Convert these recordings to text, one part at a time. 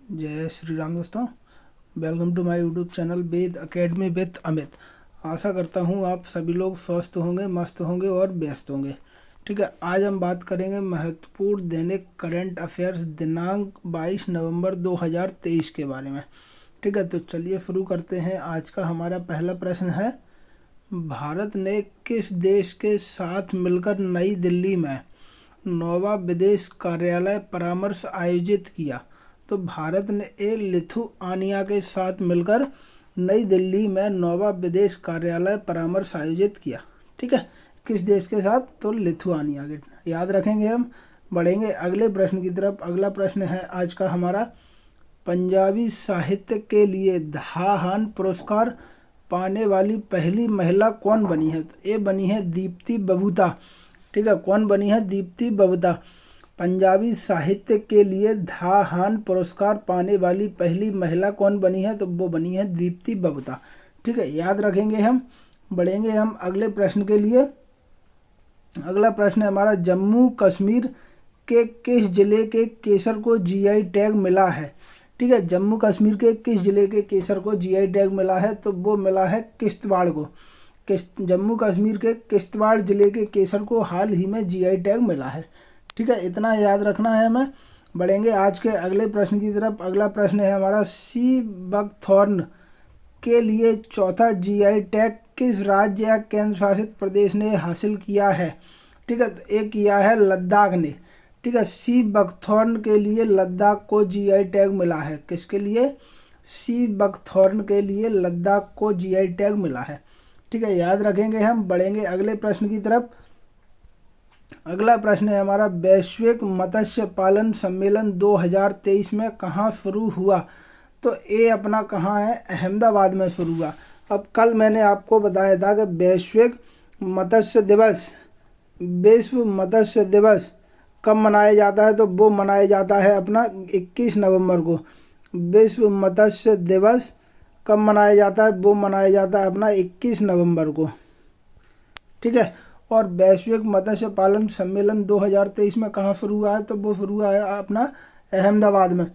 जय श्री राम दोस्तों। Welcome to my YouTube channel Ved academy with Amit. आशा करता हूँ आप सभी लोग स्वस्थ होंगे, मस्त होंगे और व्यस्त होंगे। ठीक है, आज हम बात करेंगे महत्वपूर्ण दैनिक करंट अफेयर्स दिनांक 22 नवंबर 2023 के बारे में। ठीक है, तो चलिए शुरू करते हैं। आज का हमारा पहला प्रश्न है, भारत ने किस देश के साथ मिलकर नई दिल्ली में नोवा विदेश कार्यालय परामर्श आयोजित किया? तो भारत ने लिथुआनिया के साथ मिलकर नई दिल्ली में नोवा विदेश कार्यालय परामर्श आयोजित किया। ठीक है, किस देश के साथ? तो लिथुआनिया के। याद रखेंगे हम। बढ़ेंगे अगले प्रश्न की तरफ। अगला प्रश्न है आज का हमारा, पंजाबी साहित्य के लिए धाहान पुरस्कार पाने वाली पहली महिला कौन बनी है? तो ये बनी है दीप्ति बबूता। ठीक है, कौन बनी है? दीप्ति बबूता। पंजाबी साहित्य के लिए धाहान पुरस्कार पाने वाली पहली महिला कौन बनी है? तो वो बनी है दीप्ति बबूता। ठीक है, याद रखेंगे हम। बढ़ेंगे हम अगले प्रश्न के लिए। अगला प्रश्न है हमारा, जम्मू कश्मीर के किस जिले के केसर को जीआई टैग मिला है? ठीक है, जम्मू कश्मीर के किस जिले के केसर को जीआई टैग मिला है? तो वो मिला है किश्तवाड़ को। जम्मू कश्मीर के किश्तवाड़ जिले के केसर को हाल ही में जीआई टैग मिला है। ठीक है, इतना याद रखना है हमें। बढ़ेंगे आज के अगले प्रश्न की तरफ। अगला प्रश्न है हमारा, सी बकथॉर्न के लिए चौथा जीआई टैग किस राज्य या केंद्र शासित प्रदेश ने हासिल किया है? ठीक है, तो एक किया है लद्दाख ने। ठीक है, सी बकथॉर्न के लिए लद्दाख को जीआई टैग मिला है। किसके लिए? सी बकथॉर्न के लिए लद्दाख को जीआई टैग मिला है। ठीक है, याद रखेंगे हम। बढ़ेंगे अगले प्रश्न की तरफ। अगला प्रश्न है हमारा, वैश्विक मत्स्य पालन सम्मेलन 2023 में कहाँ शुरू हुआ? तो ये अपना कहाँ है? अहमदाबाद में शुरू हुआ। अब कल मैंने आपको बताया था कि विश्व मत्स्य दिवस कब मनाया जाता है? तो वो मनाया जाता है अपना 21 नवंबर को। विश्व मत्स्य दिवस कब मनाया जाता है? वो मनाया जाता है अपना 21 नवंबर को। ठीक है, और वैश्विक मत्स्य पालन सम्मेलन 2023 में कहाँ शुरू हुआ है? तो वो शुरू हुआ है अपना अहमदाबाद में।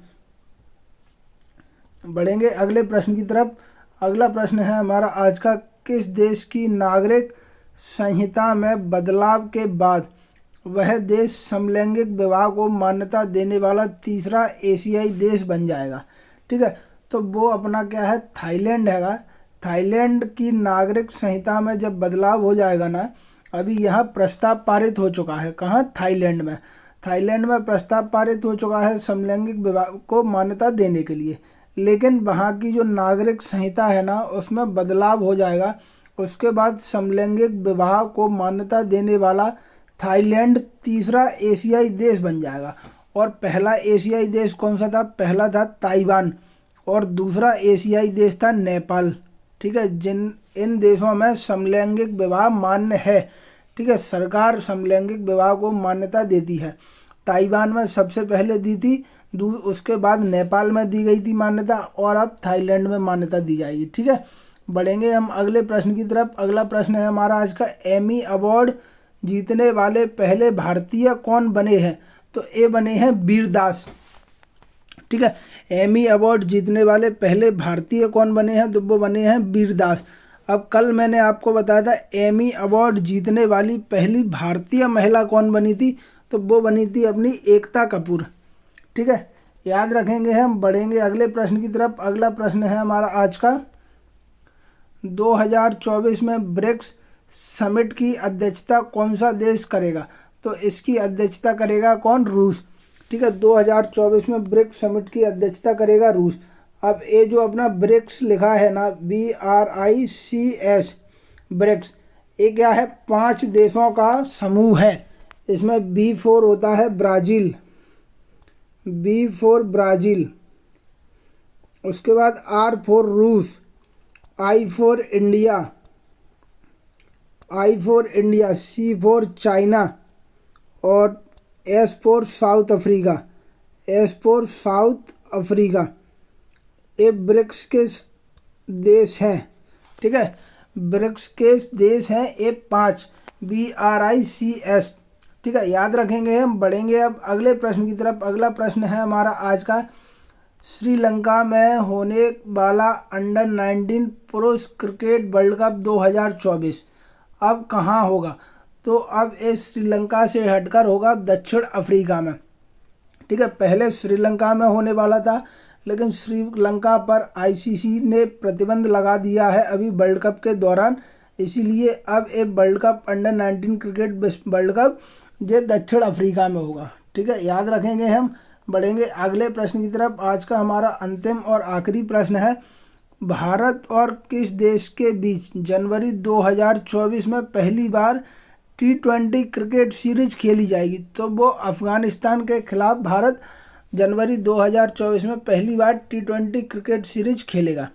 बढ़ेंगे अगले प्रश्न की तरफ। अगला प्रश्न है हमारा आज का, किस देश की नागरिक संहिता में बदलाव के बाद वह देश समलैंगिक विवाह को मान्यता देने वाला तीसरा एशियाई देश बन जाएगा? ठीक है, तो वो अपना क्या है? थाईलैंड हैगा। थाईलैंड की नागरिक संहिता में जब बदलाव हो जाएगा ना, अभी यहाँ प्रस्ताव पारित हो चुका है। कहाँ? थाईलैंड में। थाईलैंड में प्रस्ताव पारित हो चुका है समलैंगिक विवाह को मान्यता देने के लिए, लेकिन वहाँ की जो नागरिक संहिता है ना, उसमें बदलाव हो जाएगा। उसके बाद समलैंगिक विवाह को मान्यता देने वाला थाईलैंड तीसरा एशियाई देश बन जाएगा। और पहला एशियाई देश कौन सा था? पहला था ताइवान और दूसरा एशियाई देश था नेपाल। ठीक है, इन देशों में समलैंगिक विवाह मान्य है। ठीक है, सरकार समलैंगिक विवाह को मान्यता देती है। ताइवान में सबसे पहले दी थी, उसके बाद नेपाल में दी गई थी मान्यता, और अब थाईलैंड में मान्यता दी जाएगी। ठीक है, बढ़ेंगे हम अगले प्रश्न की तरफ। अगला प्रश्न है हमारा आज का, एमी अवार्ड जीतने वाले पहले भारतीय कौन बने हैं? तो ये बने हैं वीरदास। ठीक है, एमी अवार्ड जीतने वाले पहले भारतीय कौन बने हैं? तो वो बने हैं वीरदास। अब कल मैंने आपको बताया था एमी अवार्ड जीतने वाली पहली भारतीय महिला कौन बनी थी? तो वो बनी थी अपनी एकता कपूर। ठीक है, याद रखेंगे हम। बढ़ेंगे अगले प्रश्न की तरफ। अगला प्रश्न है हमारा आज का, 2024 में ब्रिक्स समिट की अध्यक्षता कौन सा देश करेगा? तो इसकी अध्यक्षता करेगा कौन? रूस। ठीक है, 2024 में ब्रिक्स समिट की अध्यक्षता करेगा रूस। अब ये जो अपना ब्रिक्स लिखा है ना, BRICS, ब्रिक्स, ये क्या है? 5 देशों का समूह है। इसमें B4 होता है ब्राज़ील, B4 ब्राज़ील, उसके बाद R4 रूस, I4 इंडिया, C4 चाइना और S4 साउथ अफ्रीका। ये ब्रिक्स के देश हैं। ठीक है, ब्रिक्स के देश हैं ये 5, BRICS। ठीक है, याद रखेंगे हम। बढ़ेंगे अब अगले प्रश्न की तरफ। अगला प्रश्न है हमारा आज का, श्रीलंका में होने वाला अंडर 19 पुरुष क्रिकेट वर्ल्ड कप 2024 अब कहाँ होगा? तो अब ये श्रीलंका से हटकर होगा दक्षिण अफ्रीका में। ठीक है, पहले श्रीलंका में होने वाला था, लेकिन श्रीलंका पर आईसीसी ने प्रतिबंध लगा दिया है अभी वर्ल्ड कप के दौरान, इसीलिए अब ये world cup under 19 cricket world cup ये दक्षिण अफ्रीका में होगा। ठीक है, याद रखेंगे। हम बढ़ेंगे अगले प्रश्न की तरफ। आज का हमारा अंतिम और आखिरी प्रश्न है, भारत और किस देश के बीच जनवरी 2024 में पहली बार T20 क्रिकेट सीरीज खेली जाएगी? तो वो अफगानिस्तान के खिलाफ भारत जनवरी 2024 में पहली बार T20 क्रिकेट सीरीज खेलेगा।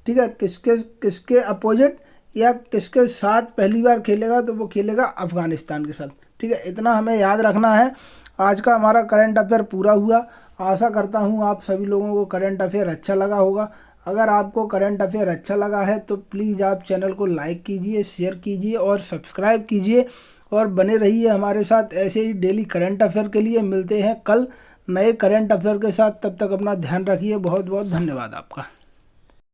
ठीक है, किसके अपोजिट या किसके साथ पहली बार खेलेगा? तो वो खेलेगा अफगानिस्तान के साथ। ठीक है, इतना हमें याद रखना है। आज का हमारा करंट अफेयर पूरा हुआ। आशा करता हूँ आप सभी लोगों को करंट अफेयर अच्छा लगा होगा। अगर आपको करंट अफेयर अच्छा लगा है तो प्लीज़ आप चैनल को लाइक कीजिए, शेयर कीजिए और सब्सक्राइब कीजिए और बने रहिए हमारे साथ। ऐसे ही डेली करंट अफेयर के लिए मिलते हैं कल नए करंट अफेयर के साथ। तब तक अपना ध्यान रखिए। बहुत बहुत धन्यवाद आपका।